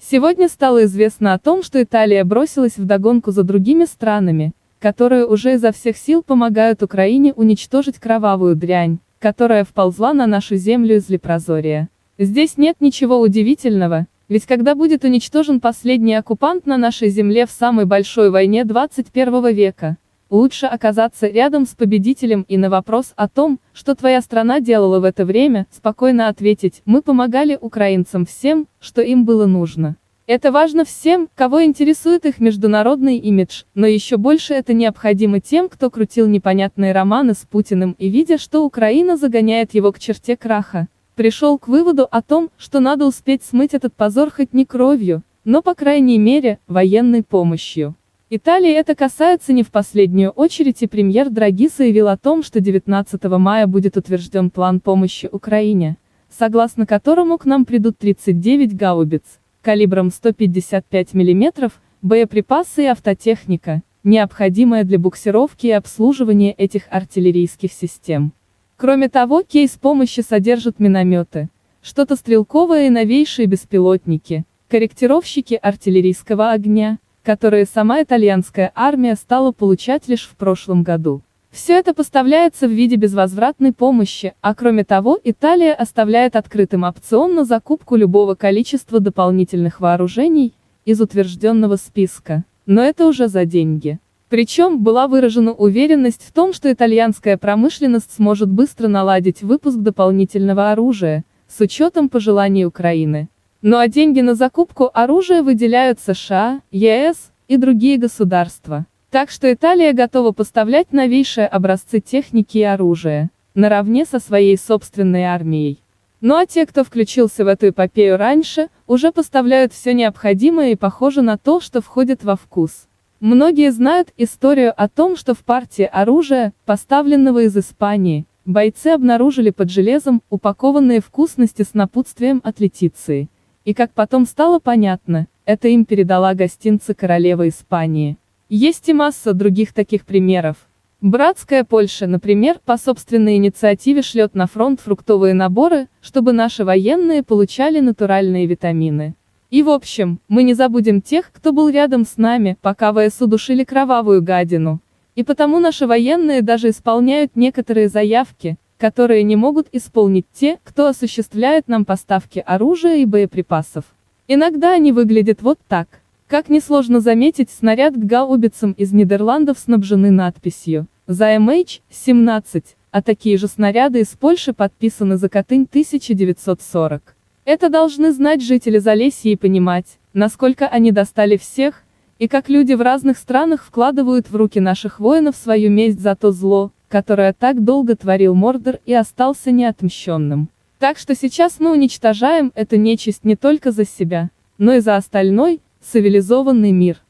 Сегодня стало известно о том, что Италия бросилась вдогонку за другими странами, которые уже изо всех сил помогают Украине уничтожить кровавую дрянь, которая вползла на нашу землю из Лепрозория. Здесь нет ничего удивительного, ведь когда будет уничтожен последний оккупант на нашей земле в самой большой войне 21 века, лучше оказаться рядом с победителем и на вопрос о том, что твоя страна делала в это время, спокойно ответить: мы помогали украинцам всем, что им было нужно. Это важно всем, кого интересует их международный имидж, но еще больше это необходимо тем, кто крутил непонятные романы с Путиным и, видя, что Украина загоняет его к черте краха, пришел к выводу о том, что надо успеть смыть этот позор хоть не кровью, но по крайней мере, военной помощью. Италии это касается не в последнюю очередь, и премьер Драги заявил о том, что 19 мая будет утвержден план помощи Украине, согласно которому к нам придут 39 гаубиц калибром 155 мм, боеприпасы и автотехника, необходимая для буксировки и обслуживания этих артиллерийских систем. Кроме того, кейс помощи содержит минометы, что-то стрелковое и новейшие беспилотники, корректировщики артиллерийского огня, которые сама итальянская армия стала получать лишь в прошлом году. Все это поставляется в виде безвозвратной помощи, а кроме того, Италия оставляет открытым опцион на закупку любого количества дополнительных вооружений из утвержденного списка, но это уже за деньги. Причем была выражена уверенность в том, что итальянская промышленность сможет быстро наладить выпуск дополнительного оружия, с учетом пожеланий Украины. Ну а деньги на закупку оружия выделяют США, ЕС и другие государства. Так что Италия готова поставлять новейшие образцы техники и оружия, наравне со своей собственной армией. Ну а те, кто включился в эту эпопею раньше, уже поставляют все необходимое и похоже на то, что входит во вкус. Многие знают историю о том, что в партии оружия, поставленного из Испании, бойцы обнаружили под железом упакованные вкусности с напутствием от Летиции. И как потом стало понятно, это им передала гостинцы королева Испании. Есть и масса других таких примеров. Братская Польша, например, по собственной инициативе шлет на фронт фруктовые наборы, чтобы наши военные получали натуральные витамины. И в общем, мы не забудем тех, кто был рядом с нами, пока ВСУ душили кровавую гадину. И потому наши военные даже исполняют некоторые заявки, которые не могут исполнить те, кто осуществляет нам поставки оружия и боеприпасов. Иногда они выглядят вот так. Как несложно заметить, снаряд к гаубицам из Нидерландов снабжены надписью «За MH17», а такие же снаряды из Польши подписаны за Катынь 1940. Это должны знать жители Залесья и понимать, насколько они достали всех, и как люди в разных странах вкладывают в руки наших воинов свою месть за то зло, которое так долго творил Мордор и остался неотмщенным. Так что сейчас мы уничтожаем эту нечисть не только за себя, но и за остальной, цивилизованный мир.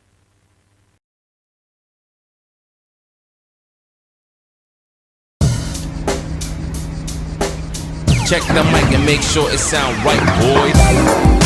Check the mic and make sure it sound right, boys.